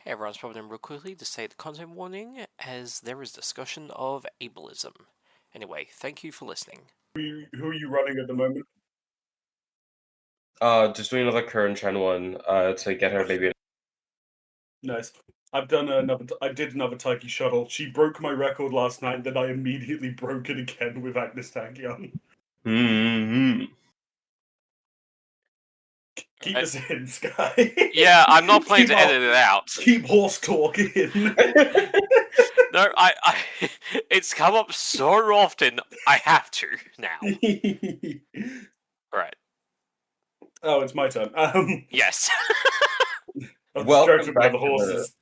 Hey everyone's popping in real quickly to say the content warning, as there is discussion of ableism. Anyway, thank you for listening. Who are you running at the moment? Just doing another current trend one, to get her baby. Nice. I did another Taiki shuttle. She broke my record last night, then I immediately broke it again with Agnes Tachyon. Mm-hmm. Keep this in, Sky. Yeah, I'm not planning to edit it out. Keep horse talking. No, it's come up so often, I have to now. Alright. Oh, it's my turn. Yes. Welcome back to the horses.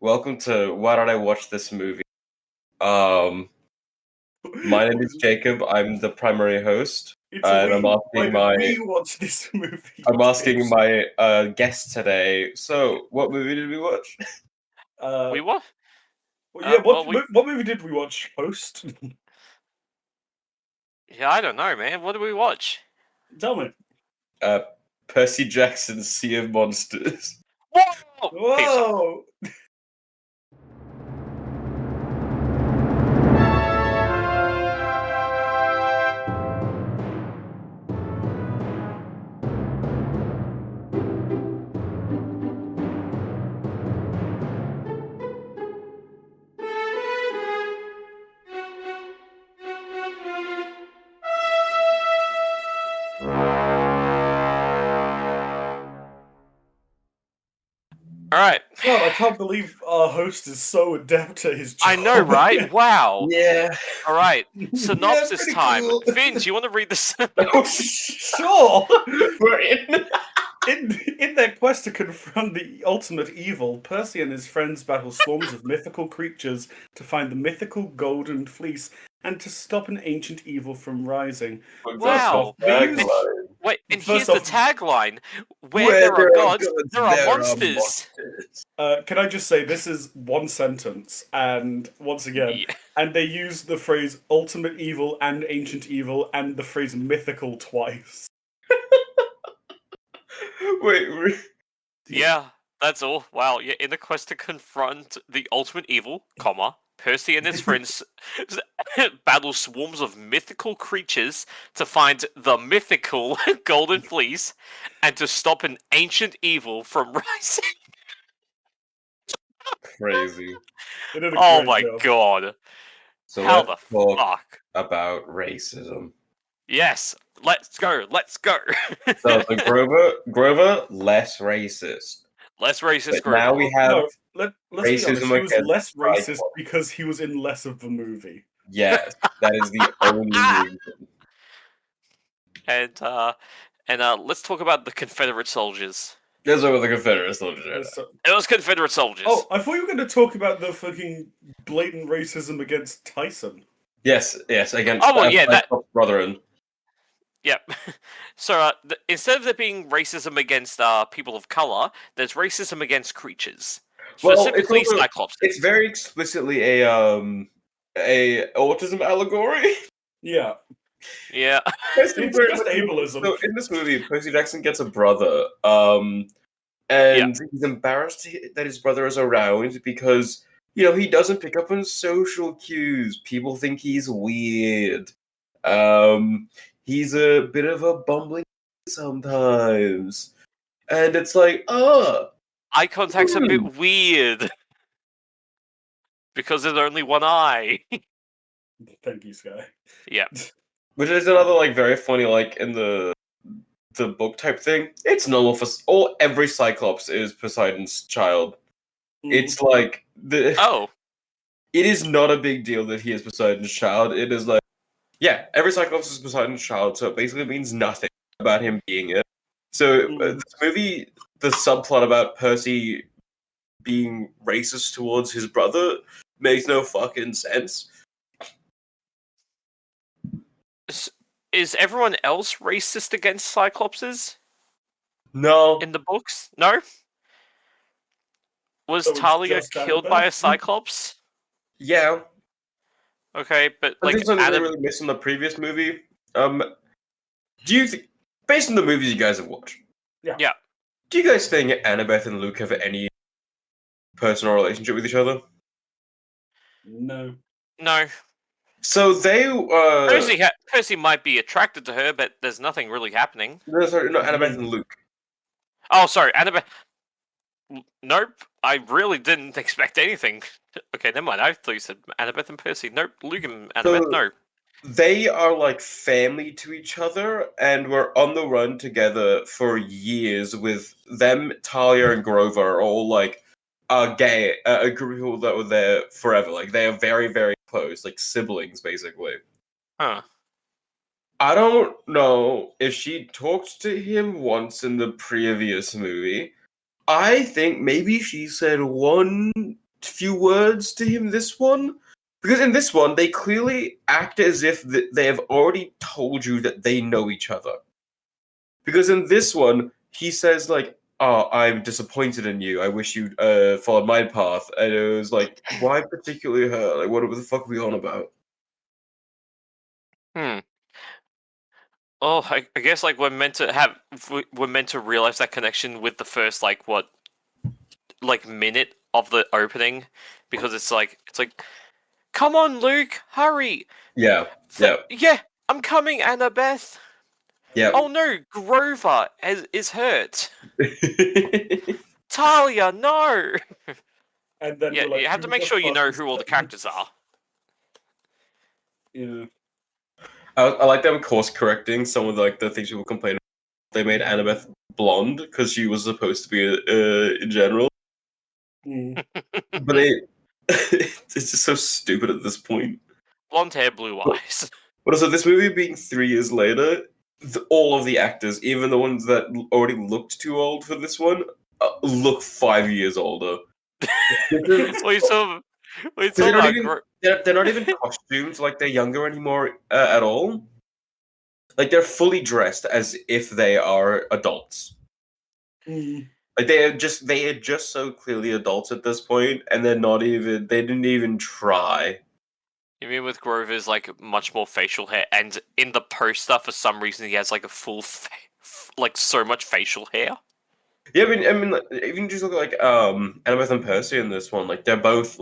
Welcome to Why Don't I Watch This Movie? My name is Jacob. I'm the primary host. I'm asking watch this movie. I'm asking my guest today. So, what movie did we watch? We what? What movie did we watch? Post. Yeah, I don't know, man. What did we watch? Tell me. Percy Jackson's Sea of Monsters. Whoa! Whoa! Alright. God, I can't believe our host is so adept at his job. I know, right? Wow. Yeah. Alright, synopsis Yeah, time. cool. Finn, do you want to read this? Sure! We're in. In their quest to confront the ultimate evil, Percy and his friends battle swarms of mythical creatures to find the mythical golden fleece and to stop an ancient evil from rising. Wow! Wait, and here's the tagline: Where there are gods, there are monsters. Can I just say, this is one sentence, and once again, and they use the phrase ultimate evil and ancient evil and the phrase mythical twice. Wait. Yeah, that's all. Wow, yeah, in the quest to confront the ultimate evil, Percy and his friends battle swarms of mythical creatures to find the mythical golden fleece and to stop an ancient evil from rising. Crazy. Oh my god. So how let's the talk fuck? About racism. Yes, let's go. So Grover, less racist. Less racist, but Grover. now we have let's racism. Be honest, he was less racist because he was in less of the movie. Yes, that is the only reason. And let's talk about the Confederate soldiers. Let's talk about the Confederate soldiers. It was Confederate soldiers. Oh, I thought you were going to talk about the fucking blatant racism against Tyson. Yes, against that brother. Yep. So instead of there being racism against people of color, there's racism against creatures. Specifically, Cyclops. It's very explicitly a autism allegory. Yeah. Yeah. It's just ableism. So in this movie, Percy Jackson gets a brother, and he's embarrassed that his brother is around because, he doesn't pick up on social cues. People think he's weird. He's a bit of a bumbling sometimes. And it's like, eye contact's a bit weird. Because there's only one eye. Thank you, Sky. Yeah. Which is another, very funny, in the book type thing. It's normal for every Cyclops is Poseidon's child. It's like it is not a big deal that he is Poseidon's child. It is every Cyclops is Poseidon's child, so it basically means nothing about him being it. So this movie, the subplot about Percy being racist towards his brother makes no fucking sense. Is everyone else racist against Cyclopses? No. In the books? No? Was Talia killed by a Cyclops? Yeah. Okay, but something they really missed in the previous movie. Do you think, based on the movies you guys have watched? Yeah. Do you guys think Annabeth and Luke have any personal relationship with each other? No. No. So they Percy might be attracted to her, but there's nothing really happening. no, sorry, no, Annabeth and Luke. Oh, sorry, Annabeth. Nope, I really didn't expect anything. Okay, never mind. I thought you said Annabeth and Percy. Nope, Luke and Annabeth. No. They are like family to each other, and were on the run together for years. With them, Talia and Grover are all like a group of people that were there forever. Like they are very, very close, like siblings, basically. Huh. I don't know if she talked to him once in the previous movie. I think maybe she said one few words to him this one. Because in this one, they clearly act as if they have already told you that they know each other. Because in this one, he says, like, oh, I'm disappointed in you. I wish you'd followed my path. And it was like, why particularly her? Like, what the fuck are we on about? Oh, I guess like we're meant to realize that connection with the first minute of the opening, because it's like come on, Luke, hurry. Yeah. Yeah, I'm coming, Annabeth. Yeah. Oh no, Grover is hurt. Talia, no. And then Yeah, like, you have to make sure you know who all the characters are. Yeah. I like them course correcting some of the things people complain about. They made Annabeth blonde because she was supposed to be in general. But it's just so stupid at this point. Blonde hair, blue eyes. But also, this movie being 3 years later, all of the actors, even the ones that already looked too old for this one, look 5 years older. They're not even costumes like they're younger anymore at all. Like they're fully dressed as if they are adults. Like they are just so clearly adults at this point, and they didn't even try. You mean with Grover's much more facial hair, and in the poster for some reason he has a full so much facial hair. Yeah, I mean, even just look at Annabeth and Percy in this one. Like they're both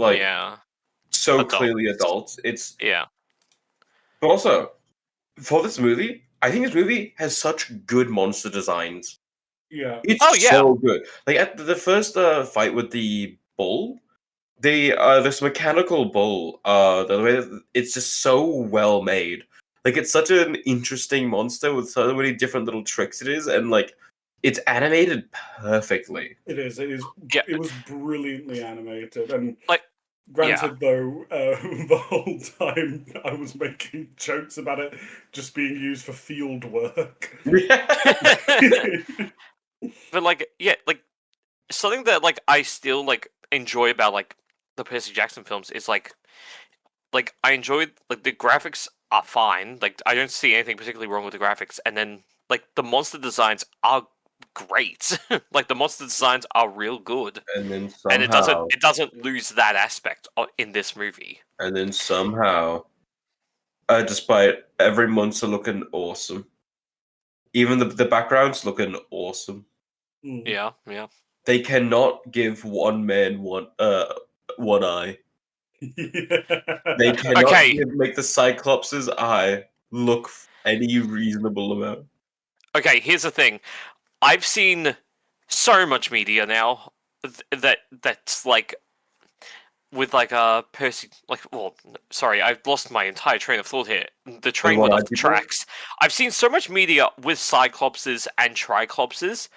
so adults. clearly adults. It's yeah. But also for this movie, I think this movie has such good monster designs. Yeah. It's so good. Like at the first fight with the bull, this mechanical bull, the way that it's just so well made. Like it's such an interesting monster with so many different little tricks it is, and it's animated perfectly. It is. Yeah. It was brilliantly animated, and granted, though, the whole time I was making jokes about it just being used for field work. But something that I still enjoy about the Percy Jackson films is I enjoy the graphics are fine. I don't see anything particularly wrong with the graphics, and then the monster designs are great. The monster designs are real good, and then somehow, and it doesn't lose that aspect in this movie. And then somehow, despite every monster looking awesome, even the backgrounds looking awesome. Yeah. They cannot give one man one eye. They cannot make the Cyclops' eye look any reasonable amount. Okay, here's the thing. I've seen so much media now that's with Percy, sorry, I've lost my entire train of thought here. The train went off the tracks. I've seen so much media with Cyclopses and Triclopses.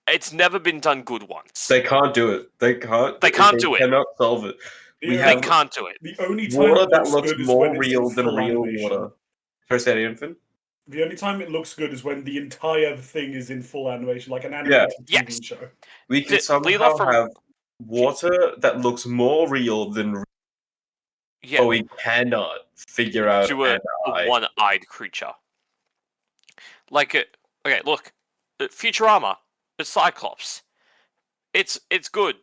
It's never been done good once. They can't do it. They can't do it. They cannot solve it. They can't do it. The only time water it that looks looks good more is when real it's in than full real animation. water. First infant. The only time it looks good is when the entire thing is in full animation, like an animated TV show. We can somehow have water that looks more real than but we cannot figure out a one-eyed creature. Okay, look, Futurama, the Cyclops. It's good.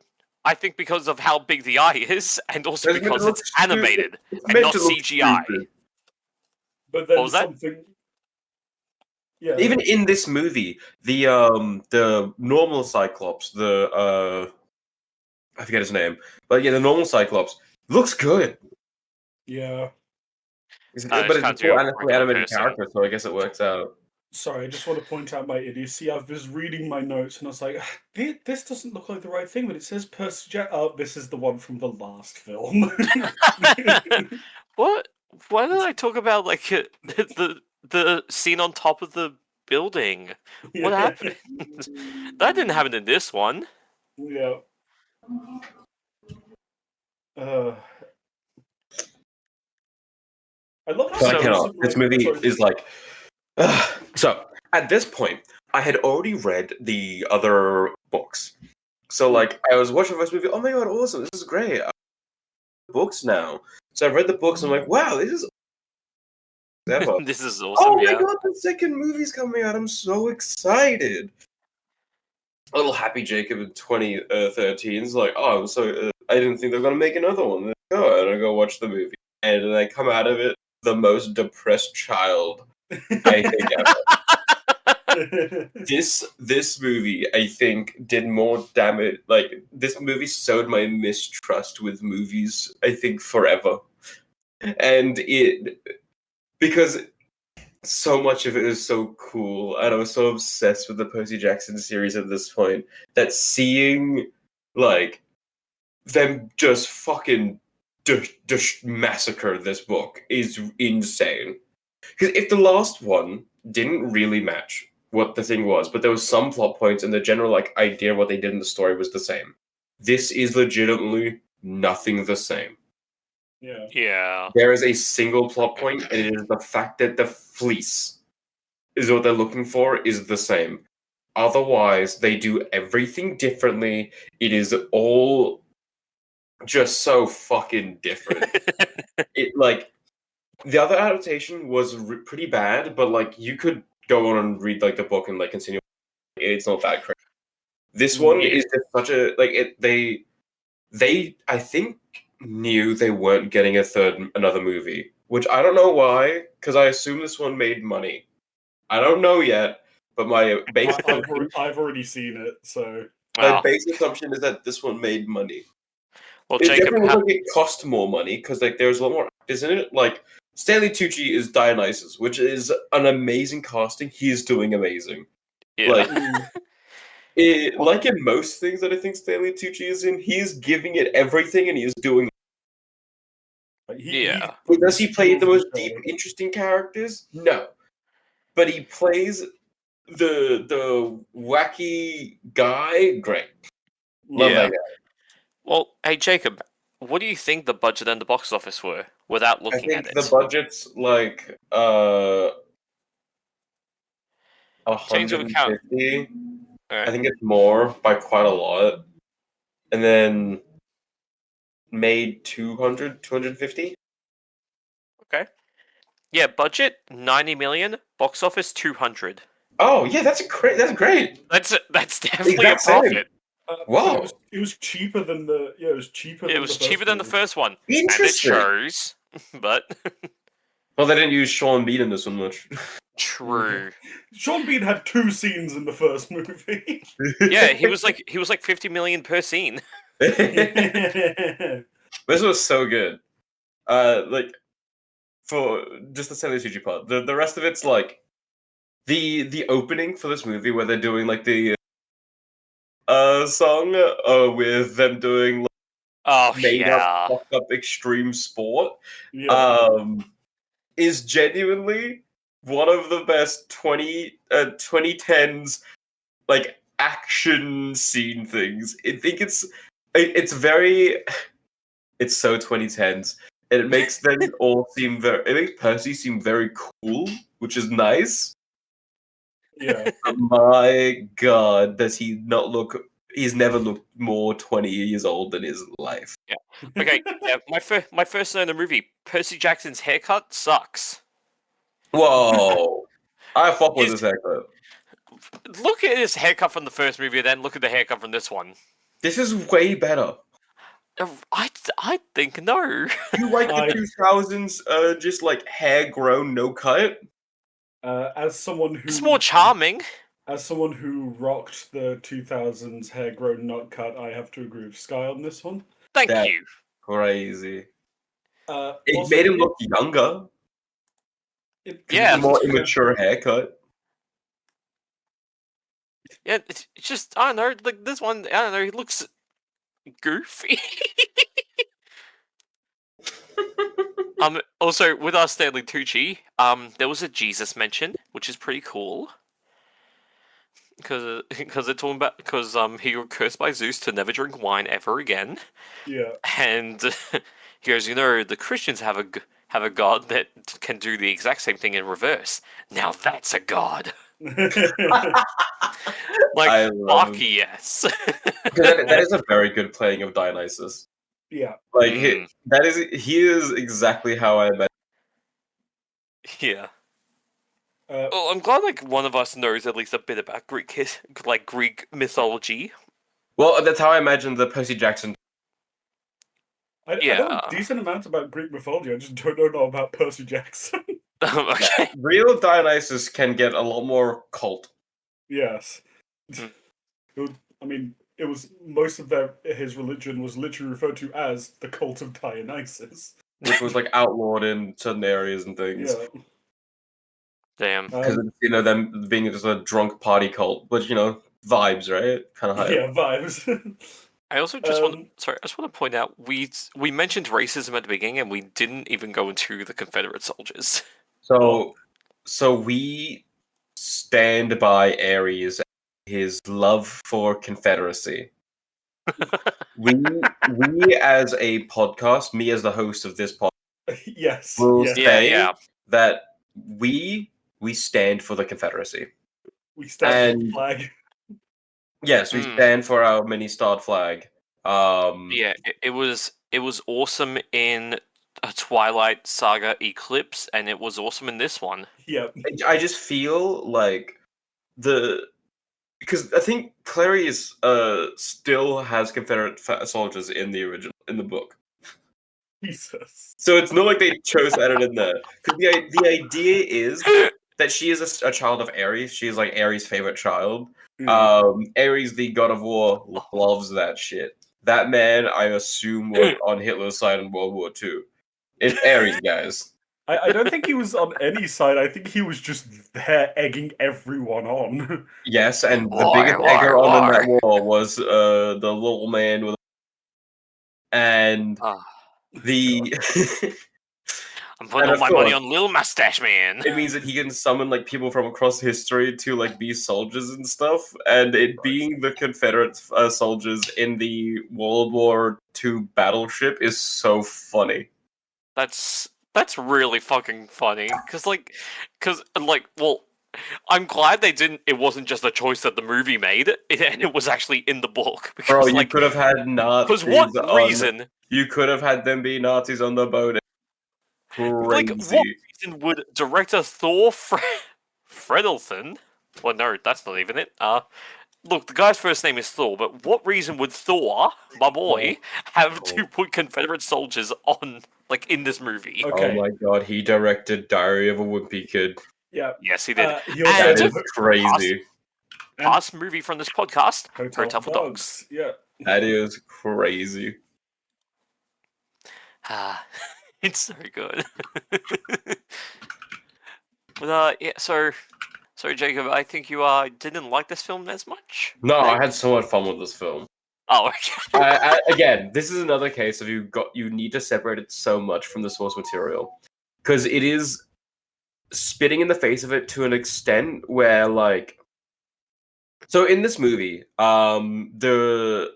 I think because of how big the eye is, and also because it's animated and not CGI. But then what was that? Yeah. Even in this movie, the normal Cyclops, I forget his name, but yeah, the normal Cyclops looks good. Yeah. But it's a can't do a full regular animated person. character, so I guess it works out. Sorry, I just want to point out my idiocy. I was reading my notes and I was like, this doesn't look like the right thing, but it says Percy Jackson. Oh, this is the one from the last film. What? Why did I talk about like the scene on top of the building? What happened? That didn't happen in this one. Yeah. I love But I cannot. some, This like, movie sorry. is like. So at this point, I had already read the other books. So like, I was watching the first movie. Oh my god, awesome! This is great. I read the books now. So I read the books. And I'm like, wow, this is ever. This is Oh awesome. my Yeah. god, the second movie's coming out. I'm so excited. A little happy Jakob in 2013 is like, oh, I'm so. I didn't think they were gonna make another one. And I go watch the movie, and then I come out of it the most depressed child I think ever. This movie, I think, did more damage. Like, this movie sowed my mistrust with movies, I think, forever. And because so much of it is so cool, and I was so obsessed with the Percy Jackson series at this point, that seeing, like, them just fucking massacre this book is insane. Because if the last one didn't really match what the thing was, but there was some plot points and the general like idea of what they did in the story was the same. This is legitimately nothing the same. Yeah. Yeah. There is a single plot point, and it is the fact that the fleece is what they're looking for is the same. Otherwise, they do everything differently. It is all just so fucking different. It like the other adaptation was pretty bad, but like you could go on and read like the book and like continue. It's not that crazy. This one Yeah. is just such a like it. They I think knew they weren't getting another movie, which I don't know why, because I assume this one made money. I don't know yet, but my base I've already seen it, so Wow. base assumption is that this one made money. Well, It Jacob, definitely looks like it cost more money because like there's a lot more, isn't it? Like Stanley Tucci is Dionysus, which is an amazing casting. He is doing amazing. yeah. Like like in most things that I think Stanley Tucci is in, he is giving it everything and he is doing. Yeah. Does he play the most deep, interesting characters? No, but he plays the wacky guy. Great, love Yeah. that guy. Well, hey Jacob, what do you think the budget and the box office were without I looking think at the it? budget's like Change of account. 150. I Alright. think it's more by quite a lot. And then made 200, 250. Okay. Yeah, budget 90 million, box office 200. Oh yeah, that's great. That's definitely Exact a same. profit. Wow. It was cheaper than the it was cheaper. It was cheaper than the first one. Interesting. And it shows, but Well, they didn't use Sean Bean in this one much. true. Sean Bean had 2 scenes in the first movie. Yeah, he was like 50 million per scene. This was so good. Like for just the Stanley Tucci part. The rest of it's like the opening for this movie where they're doing like the song with them doing like, Oh made yeah. fucked up extreme sport. Yeah. Is genuinely one of the best 2010s like action scene things. I think it's very it's so 2010s and it makes them all seem it makes Percy seem very cool, which is nice. Yeah. But my god, does he not look he's never looked more 20 years old in his life. Yeah. Okay, yeah, my first note in the movie, Percy Jackson's haircut sucks. Whoa. I fuck with this haircut. Look at his haircut from the first movie, then look at the haircut from this one. This is way better. I think no. You like the 2000s just like hair grown, no cut? As someone who It's more charming. As someone who rocked the 2000s hair grown nut cut, I have to agree with Sky on this one. Thank That's you. crazy. It Also, made him look younger. Yeah. A more immature haircut. Yeah, it's just, I don't know, like this one, I don't know, he looks goofy. Also, with our Stanley Tucci, there was a Jesus mention, which is pretty cool. Because they're talking about, because he got cursed by Zeus to never drink wine ever again. yeah. And he goes, the Christians have a god that can do the exact same thing in reverse. Now that's a god. Like, I love fuck yes. that is a very good playing of Dionysus. Yeah. Like he is exactly how I imagine. Yeah. Well, I'm glad like one of us knows at least a bit about Greek mythology. Well, that's how I imagine the Percy Jackson. I know a decent amount about Greek mythology. I just don't know about Percy Jackson. Okay. Real Dionysus can get a lot more cult. Yes. I mean, it was most of his religion was literally referred to as the cult of Dionysus, which was like outlawed in certain areas and things. Yeah. Damn. Because them being just a drunk party cult, but vibes, right? Kind of hype. Yeah, vibes. I also just want to point out we mentioned racism at the beginning and we didn't even go into the Confederate soldiers. So we stand by Ares, his love for Confederacy. we as a podcast, me as the host of this podcast, yes, will say that we stand for the Confederacy. We stand for the flag. Yes, we stand for our mini-starred flag. Yeah, it was awesome in a Twilight Saga Eclipse, and it was awesome in this one. Yeah, I just feel like because I think Clary still has Confederate soldiers in the book. Jesus. So it's not like they chose to add it in there. Because the idea is that she is a child of Ares. She is like Ares' favorite child. Ares, the god of war, loves that shit. That man, I assume, was on Hitler's side in World War II. It's Ares, guys. I don't think he was on any side. I think he was just there egging everyone on. Yes, and the biggest egger on in that war was the little man with. And I'm putting all my money on Little Mustache Man. It means that he can summon like people from across history to like be soldiers and stuff. And it being the Confederate soldiers in the World War II battleship is so funny. That's really fucking funny. Well, I'm glad they didn't. It wasn't just a choice that the movie made, and it was actually in the book. Because, bro, you could have had Nazis. Because what reason? You could have had them be Nazis on the boat. Crazy. Like, what reason would director Thor Fredelson? Well, no, that's not even it. Look, the guy's first name is Thor, but what reason would Thor, my boy, have to put Confederate soldiers on, like, in this movie? Okay. Oh my god, he directed Diary of a Wimpy Kid. Yeah. Yes, he did. That is crazy. Past movie from this podcast, Hotel for Dogs. Yeah. That is crazy. It's so good. But yeah, so Jacob, I think you didn't like this film as much. No, I had so much fun with this film. Oh, okay. Again, this is another case of you need to separate it so much from the source material because it is spitting in the face of it to an extent where like. So in this movie, the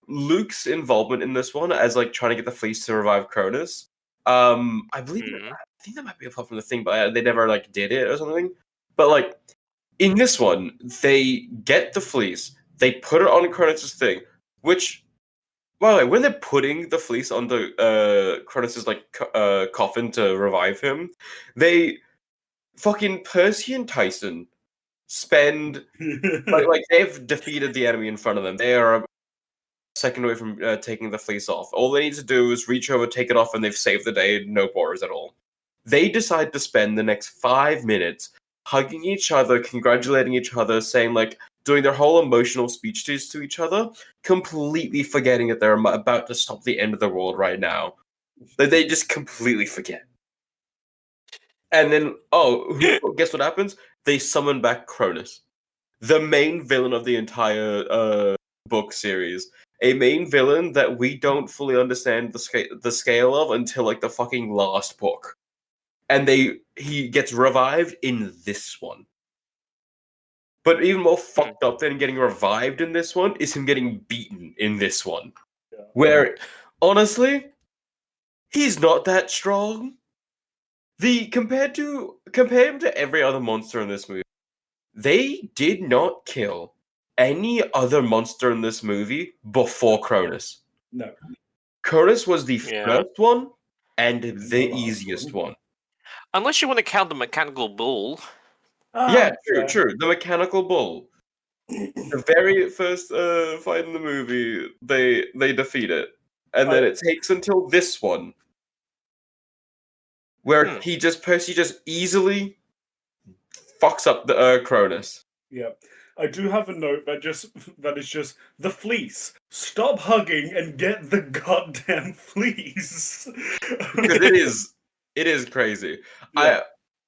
Luke's involvement in this one as like trying to get the fleece to revive Cronus. I believe I think that might be a plot from the thing, but they never like did it or something. But like in this one, they get the fleece, they put it on Cronus's thing, which by the way, when they're putting the fleece on the Cronus's like coffin to revive him, they fucking Percy and Tyson spend like they've defeated the enemy in front of them. They are a second away from taking the fleece off. All they need to do is reach over, take it off, and they've saved the day. No bores at all. They decide to spend the next 5 minutes hugging each other, congratulating each other, saying like doing their whole emotional speeches to each other, completely forgetting that they're about to stop the end of the world right now. Like they just completely forget. And then, guess what happens? They summon back Cronus, the main villain of the entire book series. A main villain that we don't fully understand the scale of until like the fucking last book. And he gets revived in this one. But even more fucked up than getting revived in this one is him getting beaten in this one. Yeah. Where, honestly, he's not that strong. Compare him to every other monster in this movie, they did not kill any other monster in this movie before Cronus. No. Cronus was the first one and the last easiest one. Unless you want to count the mechanical bull. Yeah, true. The mechanical bull. The very first fight in the movie, they defeat it. And then it takes until this one, where Percy just easily fucks up the Cronus. Yeah. I do have a note that is just the fleece. Stop hugging and get the goddamn fleece. Because it is crazy. Yeah.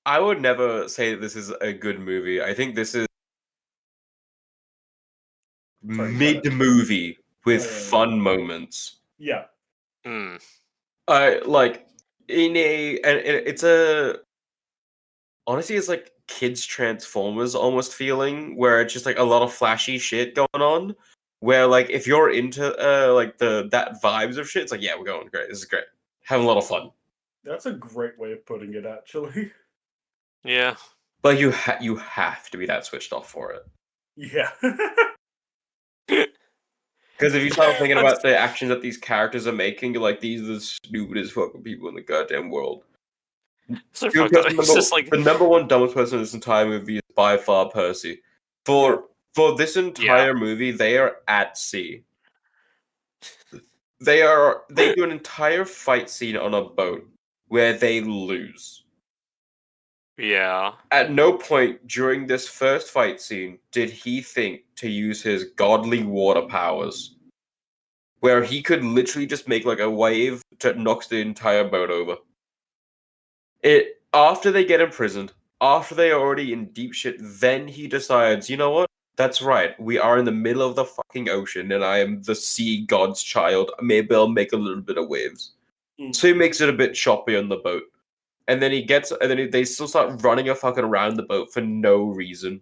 I would never say that this is a good movie. I think this is mid-movie with fun moments. Yeah. Like it's honestly it's like kids Transformers almost feeling, where it's just like a lot of flashy shit going on. Where like if you're into like that vibes of shit, it's like, yeah, we're going great. This is great. Having a lot of fun. That's a great way of putting it, actually. Yeah. But you have to be that switched off for it. Yeah. Because if you start thinking about the actions that these characters are making, you're like, these are the stupidest fucking people in the goddamn world. So the number one dumbest person in this entire movie is by far Percy. For this entire movie, they are at sea. They do an entire fight scene on a boat where they lose. Yeah. At no point during this first fight scene did he think to use his godly water powers, where he could literally just make like a wave that knocks the entire boat over. After they get imprisoned, after they are already in deep shit, then he decides, you know what? That's right. We are in the middle of the fucking ocean, and I am the sea god's child. Maybe I'll make a little bit of waves. So he makes it a bit choppy on the boat. And then they still start running a fucking around the boat for no reason.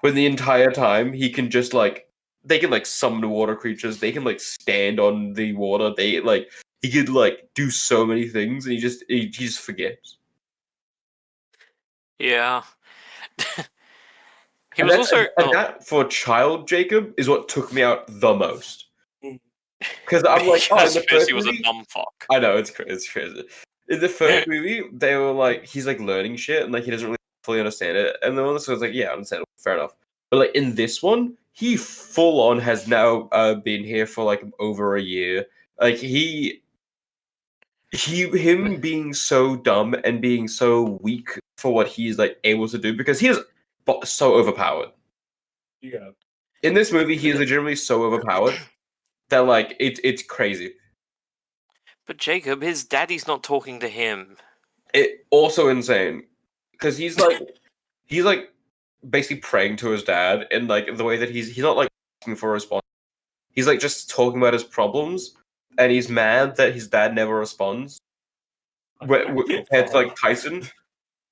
When the entire time he can just like, they can like summon water creatures, they can like stand on the water, he could like do so many things, and he just forgets. Yeah. That for child Jacob is what took me out the most. Because I'm like, in the first he was movie, a dumb fuck. I know, it's crazy. In the first movie, they were like, he's like learning shit and like he doesn't really fully understand it. And then this was like, yeah, I understand, fair enough. But like in this one, he full on has now been here for like over a year. Like him being so dumb and being so weak for what he's like able to do, because he is so overpowered. Yeah. In this movie, he is legitimately so overpowered that like it's crazy. But Jacob, his daddy's not talking to him. It also insane because he's like basically praying to his dad in like the way that he's not like asking for a response. He's like just talking about his problems, and he's mad that his dad never responds. Compared to like Tyson,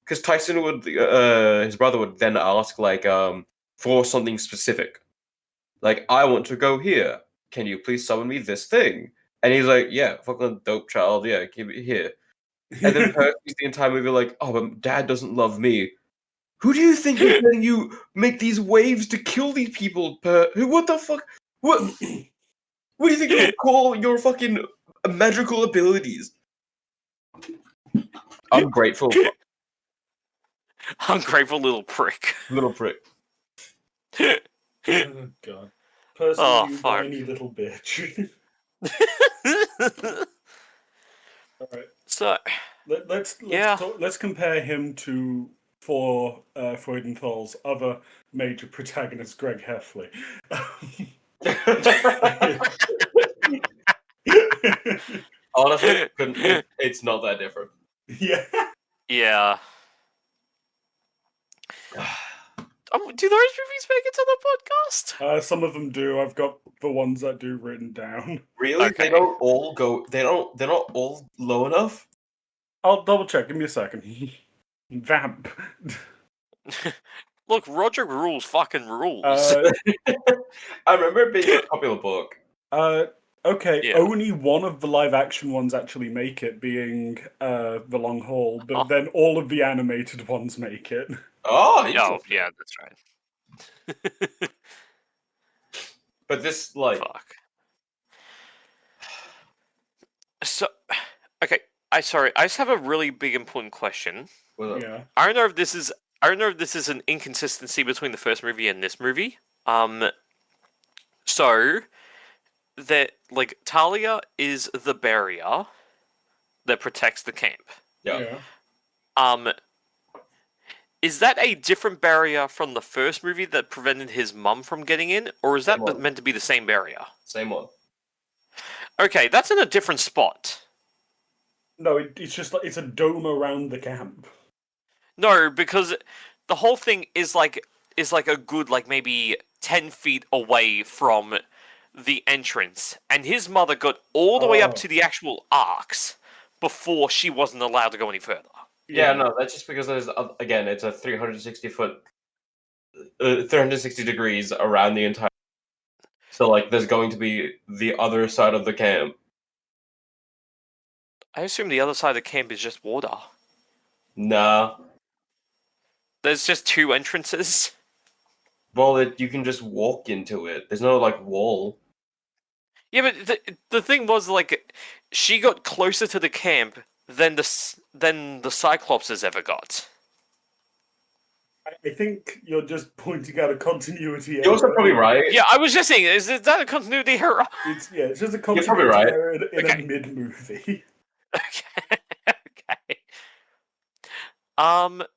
because Tyson would his brother would then ask like for something specific, like I want to go here. Can you please summon me this thing? And he's like, yeah, fucking dope child, yeah, give it here. And then Percy's the entire movie like, oh, but dad doesn't love me. Who do you think is letting you make these waves to kill these people, what the fuck? What do you think you call your fucking magical abilities? Ungrateful. Ungrateful little prick. Little prick. Oh, God. Percy, you whiny little bitch. All right. So let's compare him to for Freudenthal's other major protagonist, Greg Heffley. Honestly, it's not that different. Yeah. Yeah. Do those movies make it to the podcast? Some of them do. I've got the ones that do written down. Really? Okay. They don't all go. They're not all low enough. I'll double check. Give me a second. Vamp. Look, Roger rules fucking rules. I remember it being a popular book. Okay, Yeah. only one of the live-action ones actually make it, being The Long Haul, but then all of the animated ones make it. Oh, yeah, that's right. But this, like... Fuck. So, okay, I just have a really big important question. Yeah. I don't know if this is an inconsistency between the first movie and this movie. So that, like, Talia is the barrier that protects the camp. Yeah. Is that a different barrier from the first movie that prevented his mum from getting in, or is that meant to be the same barrier? Same one. Okay, that's in a different spot. No, it's just like it's a dome around the camp. No, because the whole thing is like a good, like, maybe 10 feet away from the entrance, and his mother got all the way up to the actual arcs before she wasn't allowed to go any further. Yeah, no, that's just because there's, again, it's a 360 degrees around the entire. So, like, there's going to be the other side of the camp. I assume the other side of the camp is just water. Nah. There's just two entrances. Well, you can just walk into it. There's no, like, wall. Yeah, but the thing was, like, she got closer to the camp than the Cyclopses ever got. I think you're just pointing out a continuity error. You're also probably right. Yeah, I was just saying, is that a continuity error? It's just a probably continuity right. error in Okay. a mid-movie. Okay. Okay.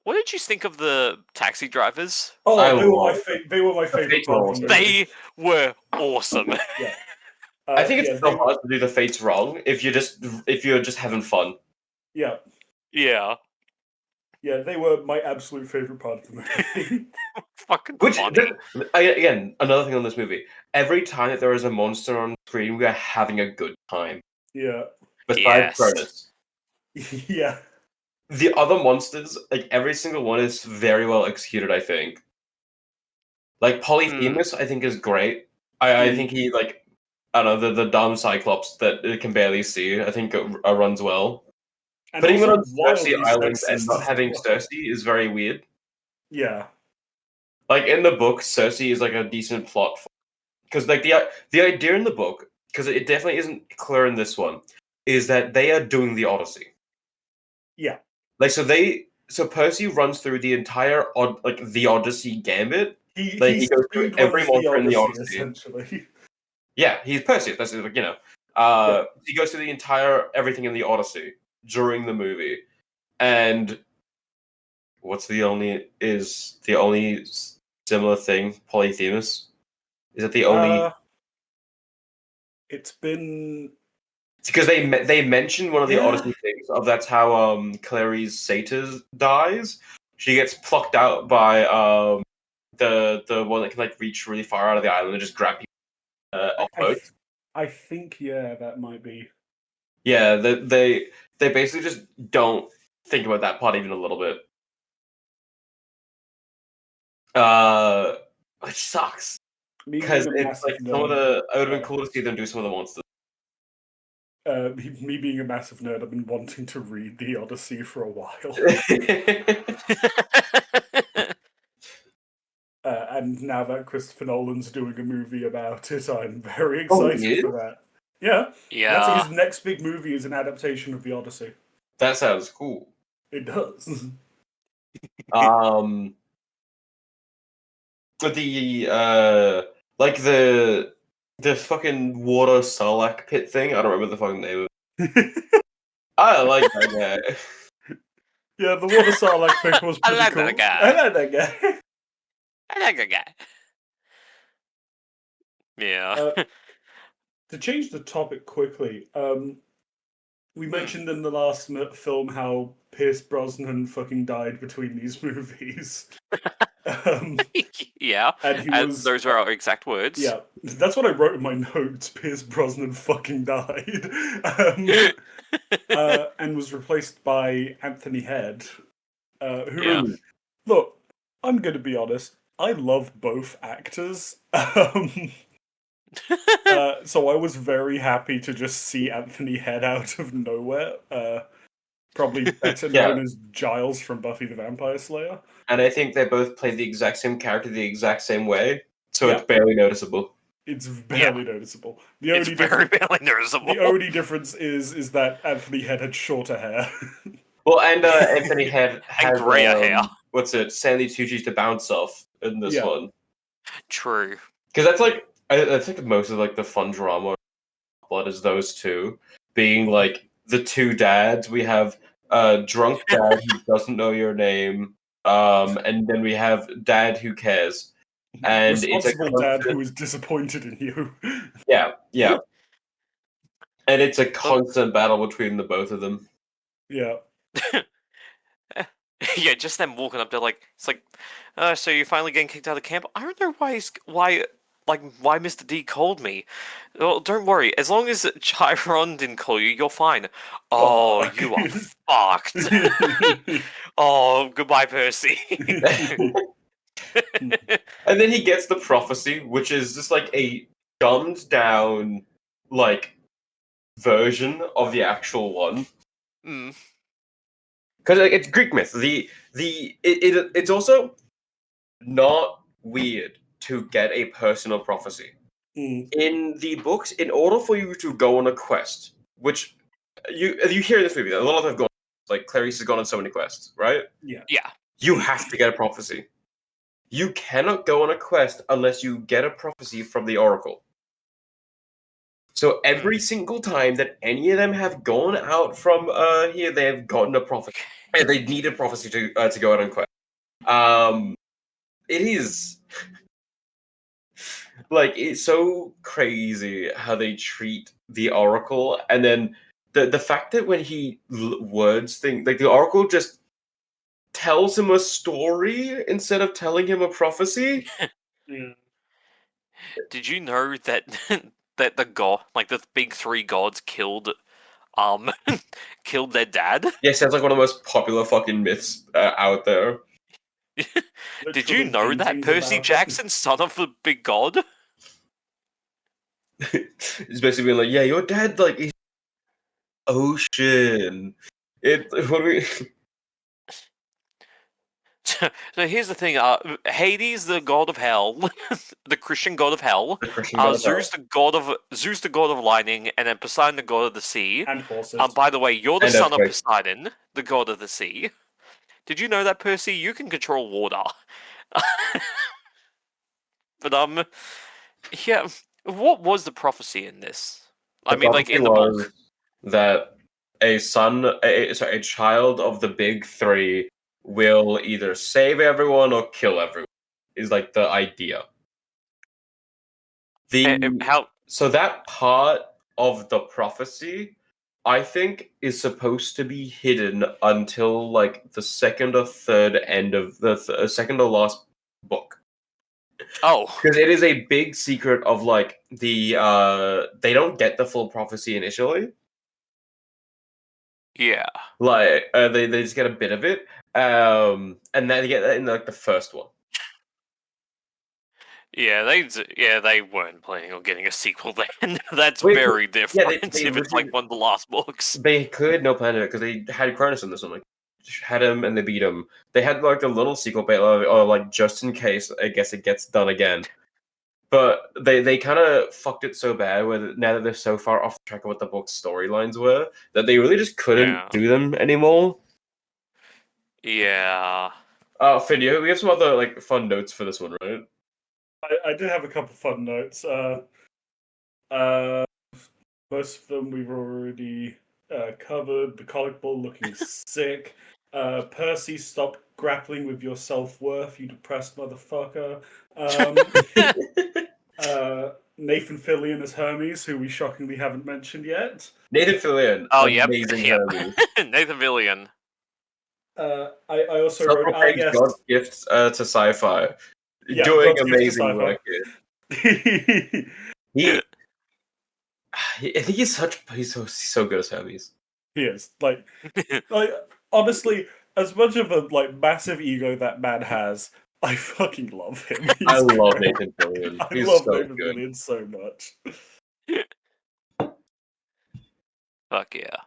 What did you think of the taxi drivers? Oh, they were my favorite part of the movie. They were awesome. Yeah. I think it's so hard to do the fates wrong if you're just having fun. Yeah. Yeah. Yeah, they were my absolute favorite part of the movie. Fucking Which, funny. again, another thing on this movie. Every time that there is a monster on screen, we are having a good time. Yeah. Besides Cronus. Yeah. The other monsters, like, every single one is very well executed, I think. Like, Polyphemus, I think, is great. I think he, like, I don't know, the dumb Cyclops that it can barely see, I think runs well. And but even on wildly Cersei Island and sexist not as having well. Cersei is very weird. Yeah. Like, in the book, Cersei is, like, a decent plot. Because, like, the idea in the book, because it definitely isn't clear in this one, is that they are doing the Odyssey. Yeah. Like, so Percy runs through the entire the Odyssey gambit. He goes through every monster in the Odyssey. Essentially. Yeah, he's Percy. That's, like, you know. He goes through the entire everything in the Odyssey during the movie, and what's the only similar thing? Polyphemus. Is that the only? It's been. Because they mentioned one of the Odyssey things of that's how Clary's satyr dies. She gets plucked out by the one that can, like, reach really far out of the island and just grab people off boats. I think that might be. Yeah, they basically just don't think about that part even a little bit. Which sucks. Because it's like some of the. It would have been cool to see them do some of the monsters. Me being a massive nerd, I've been wanting to read the Odyssey for a while. And now that Christopher Nolan's doing a movie about it, I'm very excited for that. Yeah. Yeah. That's his next big movie is an adaptation of the Odyssey. That sounds cool. It does. The fucking water Sarlacc pit thing. I don't remember the fucking name of it. I like that guy. Yeah, the water Sarlacc pick was I pretty like cool. that guy. I like that guy. I like that guy. Yeah. To change the topic quickly, we mentioned in the last film how Pierce Brosnan fucking died between these movies. Yeah. And he And was. those are our exact words. Yeah, that's what I wrote in my notes. Pierce Brosnan fucking died. And was replaced by Anthony Head. Who, Yeah. look, I'm going to be honest. I love both actors. So I was very happy to just see Anthony Head out of nowhere. Probably better known as Giles from Buffy the Vampire Slayer. And I think they both play the exact same character the exact same way, so it's barely noticeable. It's barely noticeable. It's very barely noticeable. The only difference is that Anthony Head had shorter hair. Well, and Anthony Head has grayer hair. What's it? Sandy Tucci's to bounce off in this one. True. Because that's like I think most of like the fun drama plot is those two being like the two dads. We have drunk dad who doesn't know your name, and then we have dad who cares. And responsible dad who is disappointed in you. Yeah. And it's a constant battle between the both of them. Yeah. Yeah, just them walking up there like it's like, so you're finally getting kicked out of camp. I don't know why Mr. D called me. Well, don't worry, as long as Chiron didn't call you, you're fine. Oh, you are fucked. Oh, goodbye, Percy. And then he gets the prophecy, which is just like a dumbed down like version of the actual one. Because it's Greek myth. It's also not weird to get a personal prophecy. In the books, in order for you to go on a quest, which you hear in this movie, a lot of them have gone, like Clarice has gone on so many quests, right? Yeah. You have to get a prophecy. You cannot go on a quest unless you get a prophecy from the Oracle. So every single time that any of them have gone out from here, they have gotten a prophecy. And they need a prophecy to go out on quest. It is like it's so crazy how they treat the Oracle, and then the fact that when he words things, like the Oracle just tells him a story instead of telling him a prophecy. Did you know that that the god, like the big three gods, killed killed their dad? Yeah, sounds like one of the most popular fucking myths out there. Did you know that Percy Jackson, son of the big god? It's basically being like, yeah, your dad, like, he's ocean. What do we? So here's the thing: Hades, the god of hell, the Christian god of hell, Zeus, the god of lightning, and then Poseidon, the god of the sea. And horses. By the way, you're the son of Poseidon, the god of the sea. Did you know that, Percy? You can control water. But yeah. What was the prophecy in this? I mean, like in the book, that a child of the big three will either save everyone or kill everyone. Is like the idea. So that part of the prophecy, I think, is supposed to be hidden until like the second or third end of the second or last book. Oh, because it is a big secret of like the they don't get the full prophecy initially. Yeah, like they just get a bit of it, and then they get that in like the first one. Yeah, they weren't planning on getting a sequel then. That's very different. Yeah, they if it's like one of the last books. They could no plan of it because they had Cronus in this one. Like, had him and they beat him. They had like a little sequel bit, or like just in case, I guess it gets done again. But they kind of fucked it so bad where now that they're so far off track of what the book's storylines were that they really just couldn't do them anymore. Yeah. Finn, we have some other like fun notes for this one, right? I did have a couple fun notes. Most of them we've already covered. The colic bull looking sick. Percy, stop grappling with your self-worth, you depressed motherfucker. Nathan Fillion as Hermes, who we shockingly haven't mentioned yet. Nathan Fillion, Oh, yep. amazing Yep. Hermes. Nathan Fillion. I also wrote, yes. God's gifts to sci-fi. Yeah, doing God's gifts to amazing sci-fi. work here. I think he's so good as Hermes. He is. Like honestly, as much of a massive ego that man has, I fucking love him. I love Nathan Fillion. I He's love so Nathan good. Fillion so much. Fuck yeah.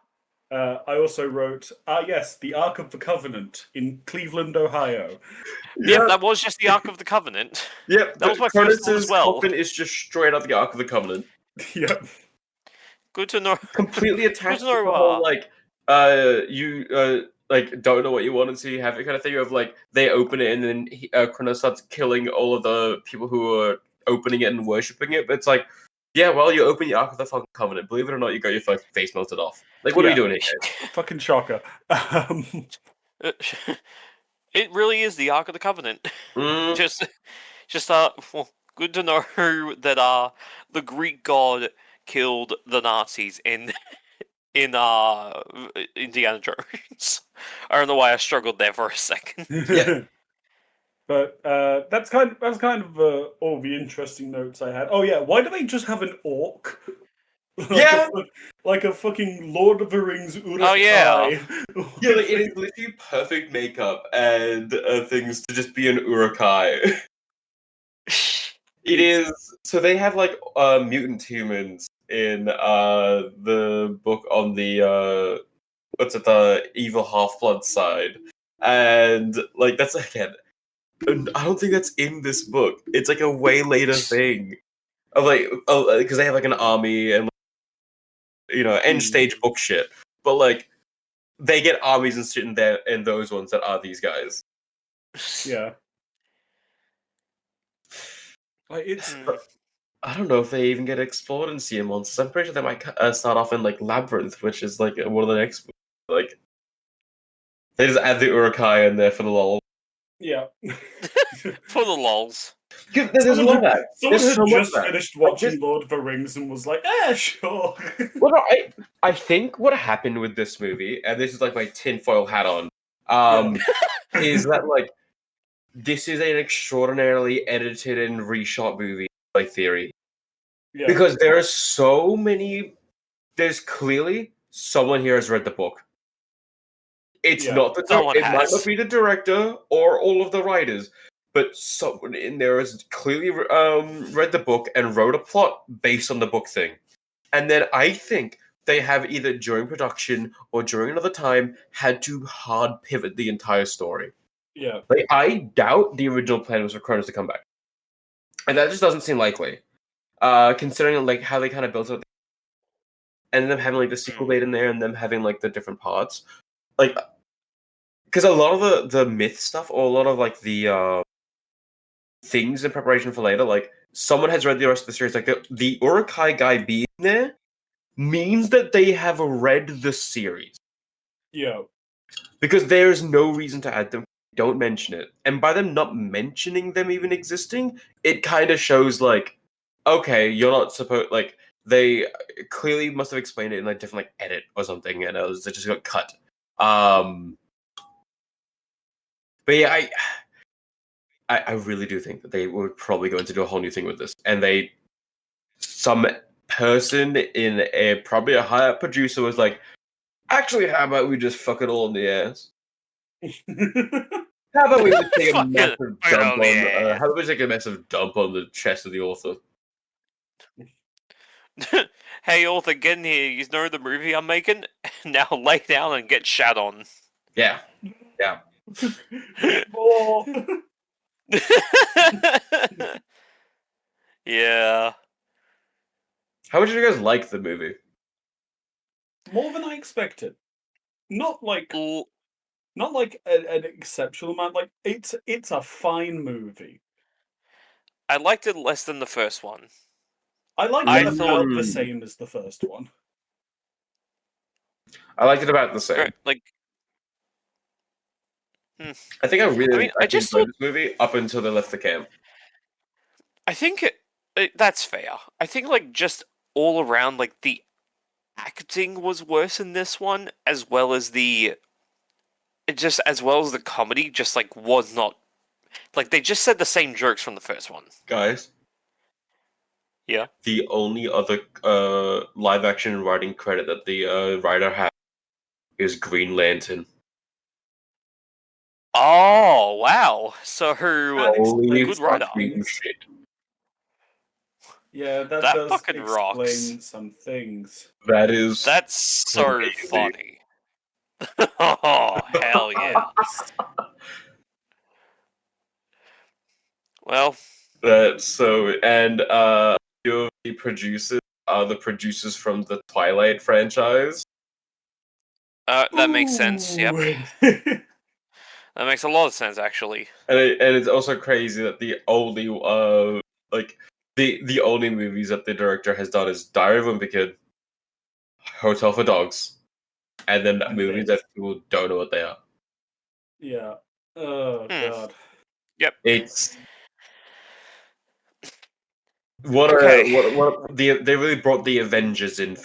I also wrote, yes, the Ark of the Covenant in Cleveland, Ohio. Yeah, that was just the Ark of the Covenant. Yep, that was my first thought as well. Coffin is just straight out the Ark of the Covenant. Yep. Good to know. Completely attached to the whole you don't know what you want until you have it kind of thing of they open it and then Kronos starts killing all of the people who are opening it and worshipping it. But it's like, yeah, well, you open the Ark of the fucking Covenant. Believe it or not, you got your fucking face melted off. Like, what are you doing here? Fucking shocker. It really is the Ark of the Covenant. Just well, good to know that the Greek god killed the Nazis in Indiana Jones. I don't know why I struggled there for a second. Yeah. But that's kind of all the interesting notes I had. Oh yeah, why do they just have an orc? Like a fucking Lord of the Rings Uruk-hai. Oh yeah. Yeah, it is literally perfect makeup and things to just be an Uruk-hai. It is. So they have mutant humans in the book on the the evil half-blood side, and that's again. I don't think that's in this book. It's a way later thing of because they have an army and end stage book shit. But they get armies and shit in there, and those ones that are these guys. Yeah. It's. I don't know if they even get explored in Sea Monsters. I'm pretty sure they might start off in Labyrinth, which is one of the next. They just add the Uruk-hai in there for the lol. Yeah. For the lols. There's a lot of that. Someone had just finished watching Lord of the Rings and was like, sure. Well, no, I think what happened with this movie, and this is my tinfoil hat on, is that this is an extraordinarily edited and reshot movie by theory. Yeah. Because there are so many. There's clearly someone here has read the book. It's not the it might not be the director or all of the writers, but someone in there has clearly read the book and wrote a plot based on the book thing. And then I think they have either during production or during another time had to hard pivot the entire story. Yeah. I doubt the original plan was for Kronos to come back. And that just doesn't seem likely. Considering how they kind of built it. And them having the sequel date in there and them having the different parts. Because a lot of the myth stuff or a lot of the things in preparation for later, someone has read the rest of the series, the Uruk-hai guy being there means that they have read the series. Yeah. Because there's no reason to add them. Don't mention it. And by them not mentioning them even existing, it kind of shows okay, you're not supposed they clearly must have explained it in different edit or something, and it just got cut. But yeah, I really do think that they were probably going to do a whole new thing with this, and some person in probably a higher producer was actually, how about we just fuck it all in the ass? How about we just take a massive dump on? How about we take a massive dump on the chest of the author? Hey, author, get in here. You know the movie I'm making? Now lay down and get shat on. Yeah. Yeah. Yeah. How much did you guys like the movie? More than I expected. Not an exceptional amount. It's a fine movie. I liked it less than the first one. I liked it about the same as the first one. I liked it about the same. I think I really I actually just enjoyed thought. this movie up until they left the camp. I think that's fair. I think like just all around, like the acting was worse in this one, as well as the comedy. Just like was not like they just said the same jokes from the first one. Guys, Yeah. the only other live action writing credit that the writer has is Green Lantern. Oh wow! So That Holy good explains some writer. fucking things. shit. Yeah, that That does fucking explain rocks. some things. That is That's so crazy. funny. Oh hell yeah! Well, That's so, and few of the producers are the producers from the Twilight franchise. that makes sense. Yep, Ooh. that makes a lot of sense actually. And it's also crazy that the only like the only movies that the director has done is Diary of a Wimpy Kid, Hotel for Dogs, and then And movies this. that people don't know what they are. Yeah. Oh Hmm. god. Yep. It's Okay. they really brought the Avengers in.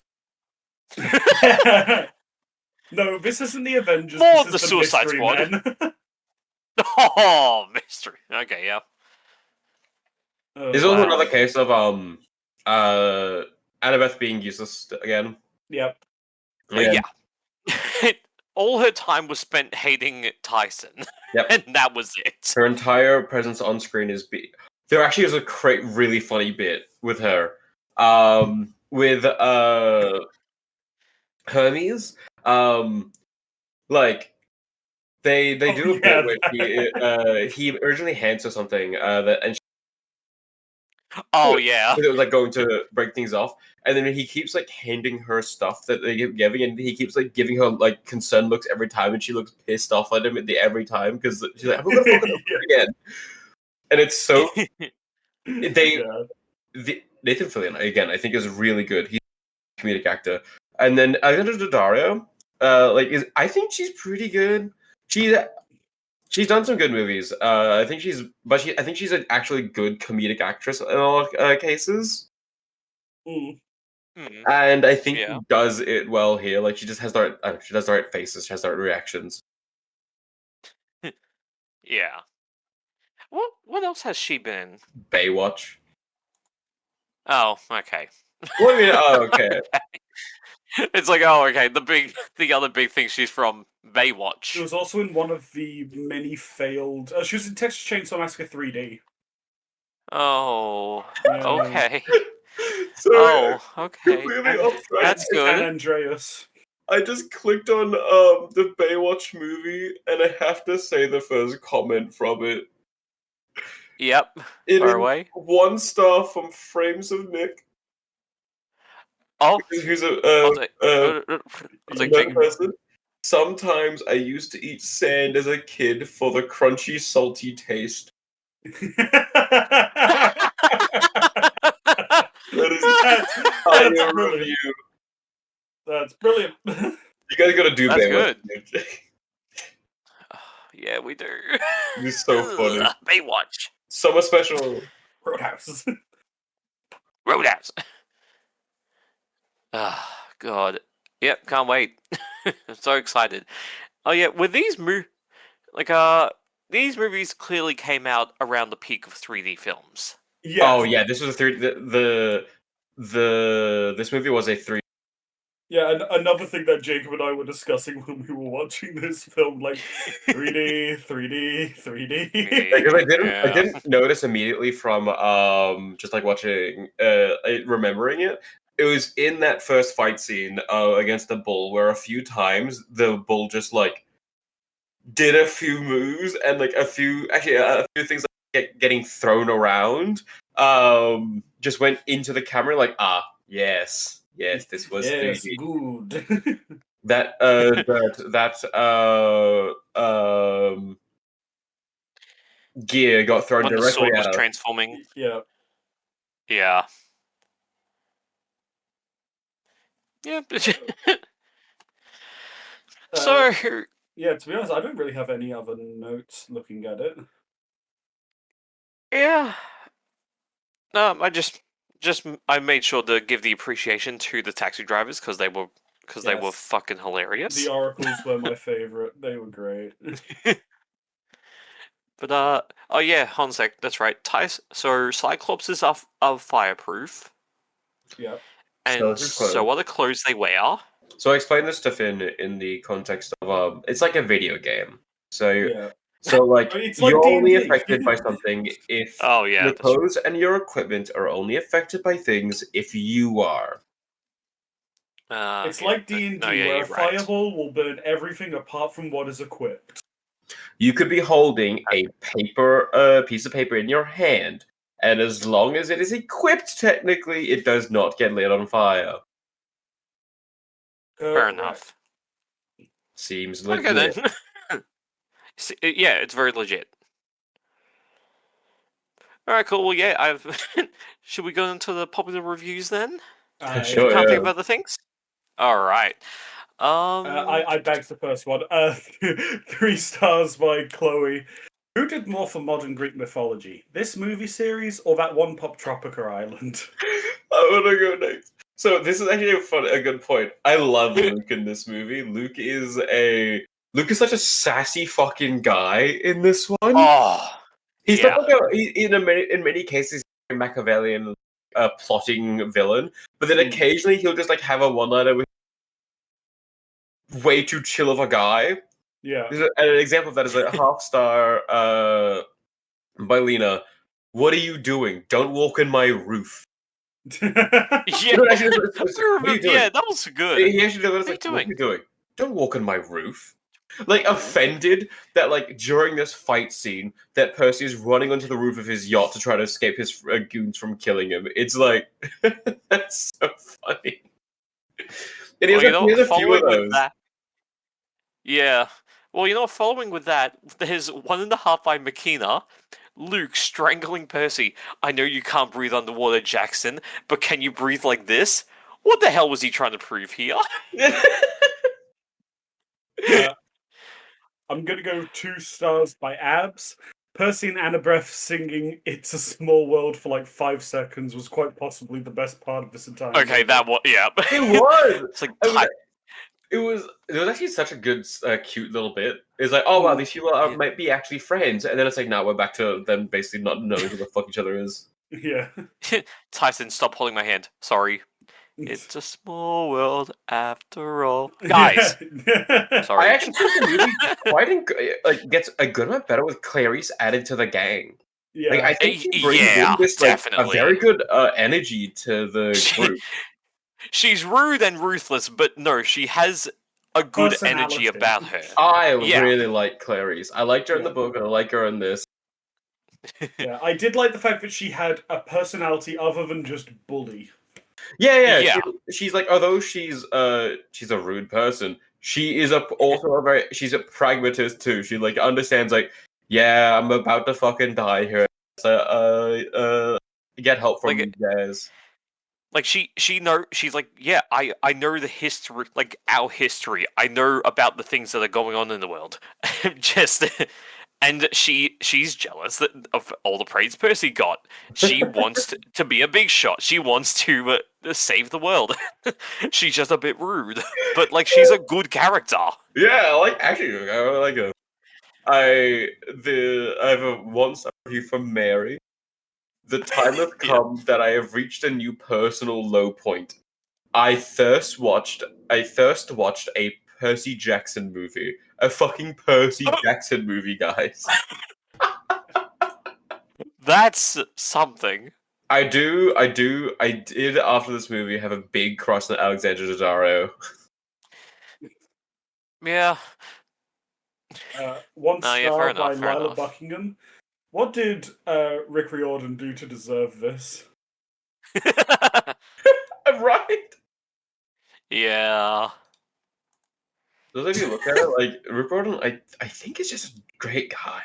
No, this isn't the Avengers. More This of is the the Suicide Mystery Squad. Men. Oh, mystery. Okay, yeah. There's also Wow. another case of Annabeth being useless again. Yep. Yeah. All her time was spent hating Tyson, Yep. and that was it. Her entire presence on screen is there actually is a really funny bit with her. With Hermes. Like they Oh, do a yeah, bit where he originally hands her something that and Oh yeah. it was like going to break things off, and then he keeps like handing her stuff that they keep giving, and he keeps like giving her like concerned looks every time, and she looks pissed off at him every time because she's like, "I'm gonna focus on yeah. it again," and it's so they Yeah. Nathan Fillion again. I think is really good. He's a comedic actor, and then Alexandra Daddario, I think she's pretty good. She's done some good movies. I think I think she's an actually good comedic actress in all cases. Mm. And I think Yeah. she does it well here. Like she just has the right, she does the right faces, she has the right reactions. Yeah. What else has she been? Baywatch. Oh, okay. Well, I mean, oh, okay. It's like, oh, okay. The other big thing she's from She Baywatch. was also in one of the many failed. She was in Texas Chainsaw Massacre 3D. Oh, Yeah. okay. So Oh, okay. completely off track. That's And good. Andreas. I just clicked on the Baywatch movie, and I have to say the first comment from it. Yep. It Far is away. 1 star from Frames of Nick. Oh, Who's I'll take. I'll take young Jacob. person. Sometimes I used to eat sand as a kid for the crunchy, salty taste. That is that's brilliant. review. That's brilliant. You guys gotta do That's Baywatch. good. Yeah, we do. It's so funny. Baywatch. Summer special. Roadhouse. Roadhouse. Ah, God. Yep, can't wait. I'm so excited. Oh yeah, with these these movies clearly came out around the peak of 3D films. Yes. Oh yeah, this was a 3. This movie was a 3. Yeah, and another thing that Jacob and I were discussing when we were watching this film, like 3D, 3D, 3D. Because I didn't notice immediately from just like watching remembering it. It was in that first fight scene against the bull where a few times the bull just like did a few moves and like a few things like getting thrown around just went into the camera like yes this was Yes, 3D. good. That gear got thrown When the directly sword at was us. transforming. Yeah. Yeah. Yeah. So Yeah, to be honest, I don't really have any other notes looking at it. Yeah. I made sure to give the appreciation to the taxi drivers because they were Yes. fucking hilarious. The oracles were my favorite. They were great. But oh yeah, Hansek, that's right. So Cyclopses are fireproof, Yeah. So and this is so are the clothes they wear. So I explained this to Finn in the context of it's like a video game. So Yeah. like It's like you're only D&D. affected by something if Oh yeah, your that's true. clothes and your equipment are only affected by things if you are. It's Yeah, like D&D, no, yeah, where a you're right. fireball will burn everything apart from what is equipped. You could be holding a piece of paper in your hand, and as long as it is equipped, technically, it does not get lit on fire. Fair enough. Seems Okay legit. then. Yeah, it's very legit. All right, cool. Well, yeah, I've. Should we go into the popular reviews then? If we Sure, can't think yeah. of other things. All right. I bagged the first one. 3 stars by Chloe. Who did more for modern Greek mythology? This movie series or that one Pop Tropica Island? I want to go next. So this is actually a good point. I love Luke in this movie. Luke is such a sassy fucking guy in this one. Oh, He's yeah. not like in many cases a Machiavellian plotting villain, but then occasionally he'll just like have a one-liner with way too chill of a guy. Yeah. An example of that is a half star by Lena. What are you doing? Don't walk in my roof. Yeah. No, actually, what are you doing? Yeah, that was good. He actually was What are you like, "What are doing? you doing? Don't walk on my roof." Like offended that like during this fight scene that Percy is running onto the roof of his yacht to try to escape his goons from killing him. It's like that's so funny. And Well, he has a few of following with those. that. Yeah. Well, following with that, there's 1.5 by Makina. Luke strangling Percy. I know you can't breathe underwater, Jackson, but can you breathe like this? What the hell was he trying to prove here? I'm gonna go 2 stars by Abs. Percy and Annabeth singing "It's a Small World" for like 5 seconds was quite possibly the best part of this entire movie. Okay, that was yeah. It was. It's like It was actually such a good, cute little bit. It's like, oh wow, these people might be actually friends, and then it's like, now we're back to them basically not knowing who the fuck each other is. Yeah. Tyson, stop holding my hand. Sorry. It's a small world after all. Guys! Sorry. I actually think the movie gets a good amount better with Clarice added to the gang. Yeah. Like, I think she brings in this a very good energy to the group. She's rude and ruthless, but no, she has a good energy about her. I really like Clarice. I liked her in the book, and I like her in this. Yeah, I did like the fact that she had a personality other than just bully. Yeah. She's like, although she's a rude person, she is she's a pragmatist too. She like understands like, yeah, I'm about to fucking die here. So get help from you guys. Like she's like, yeah, I know the history, like our history. I know about the things that are going on in the world. And she's jealous of all the praise Percy got. She wants to be a big shot. She wants to save the world. She's just a bit rude, but like she's a good character. Yeah, I like her. I have a one-star review from Mary. The time has come that I have reached a new personal low point. I first watched a Percy Jackson movie. A fucking Percy Jackson movie, guys. That's something. I did after this movie have a big crush on Alexandra Daddario. Yeah. 1 star by Lila enough. Buckingham. What did Rick Riordan do to deserve this? Right? Yeah. So if you look at it, like Rick Riordan, I think is just a great guy.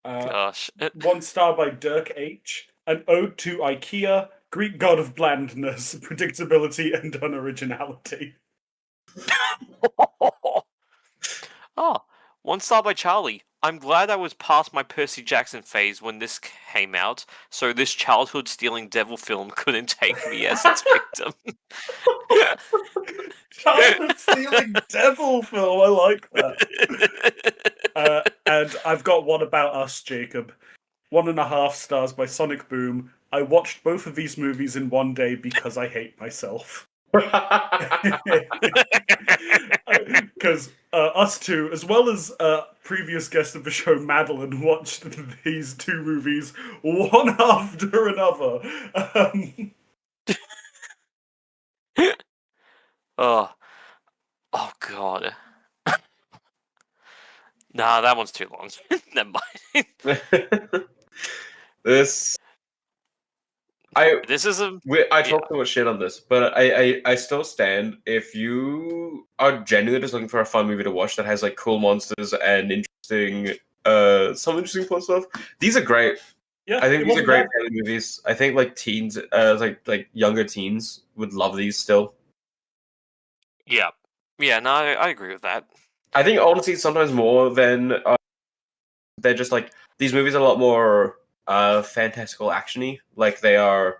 Gosh. 1 star by Dirk H. An ode to IKEA, Greek god of blandness, predictability, and unoriginality. Oh, 1 star by Charlie. I'm glad I was past my Percy Jackson phase when this came out, so this childhood-stealing devil film couldn't take me as its victim. Childhood stealing devil film, I like that. And I've got one about us, Jacob. 1.5 stars by Sonic Boom. I watched both of these movies in one day because I hate myself. Because us two, as well as previous guest of the show, Madeline, watched these two movies one after another. Oh God. Nah, that one's too long. Never mind. This is a. I talk too much shit on this, but I still stand. If you are genuinely just looking for a fun movie to watch that has like cool monsters and interesting, some interesting plot stuff, these are great. Yeah, I think these are great movies. I think like teens, like younger teens would love these still. Yeah, no, I agree with that. I think honestly, sometimes more than they're just like these movies are a lot more fantastical, actiony. Like they are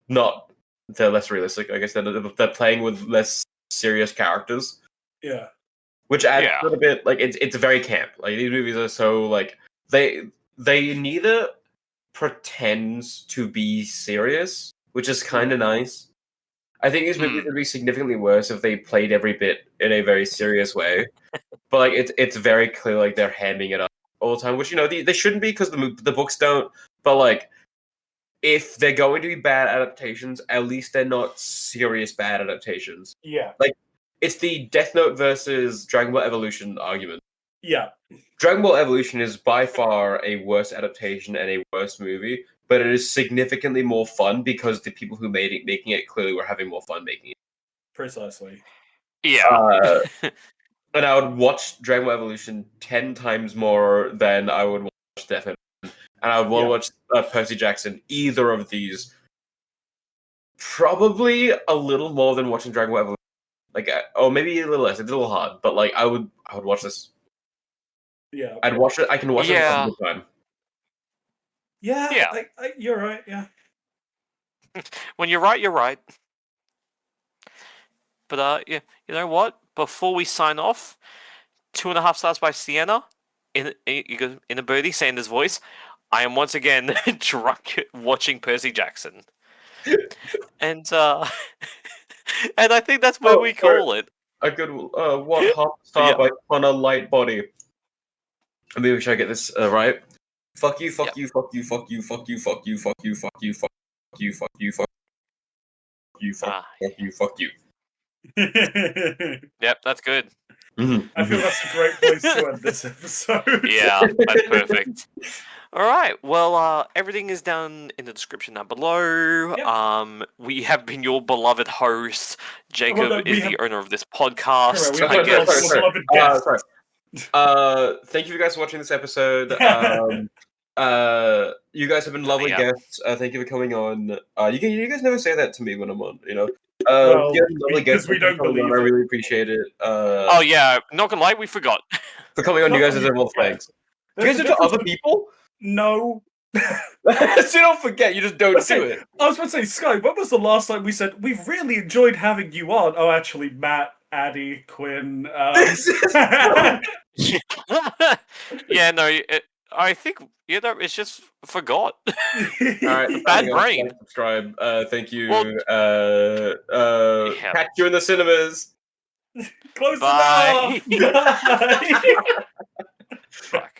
not. They're less realistic. I guess they're playing with less serious characters. Yeah, which adds a little bit. Like it's very camp. Like these movies are so like they neither pretends to be serious, which is kind of nice. I think these movies would be significantly worse if they played every bit in a very serious way. But like it's very clear like they're hamming it up all the time, which they shouldn't be because the books don't. But like if they're going to be bad adaptations, at least they're not serious bad adaptations. Yeah, like it's the Death Note versus Dragon Ball Evolution argument. Yeah, Dragon Ball Evolution is by far a worse adaptation and a worse movie, but it is significantly more fun because the people who making it clearly were having more fun making it. Precisely. Yeah. And I would watch Dragon Ball Evolution 10 times more than I would watch Death Note. And I would want to watch Percy Jackson, either of these. Probably a little more than watching Dragon Ball Evolution. Like, or maybe a little less. It's a little hard, but like I would watch this. Yeah. I'd watch it. I can watch it all the time. Yeah. You're right. Yeah. When you're right, you're right. But yeah, you know what? Before we sign off, 2.5 stars by Sienna in a birdie saying this voice. I am once again drunk watching Percy Jackson, and and I think that's what we call it. A good half star by Connor Lightbody. Maybe we should get this right. Fuck you, fuck you, fuck you, fuck you, fuck you, fuck you, fuck you, fuck you, fuck you, fuck you, fuck you, fuck you, fuck you. Yep, that's good. I feel that's a great place to end this episode. Yeah, that's perfect. All right. Well, everything is down in the description down below. Yep. We have been your beloved host. Jacob is the owner of this podcast. I guess. Beloved guest. Sorry. Thank you guys for watching this episode. You guys have been lovely guests. Thank you for coming on. You guys never say that to me when I'm on. Well, lovely guests. We don't believe I really appreciate it. Oh yeah, not gonna lie, we forgot. For coming on, you guys deserve all thanks. Do you guys do it to other people? No. So you don't forget, you just don't do it. I was about to say, Sky, when was the last time we said, we've really enjoyed having you on? Oh, actually, Matt, Addy, Quinn. Yeah, no, I think, it's just forgot. Alright, bad brain. Subscribe. Thank you. Well, catch you in the cinemas. Close enough. Bye. Fuck.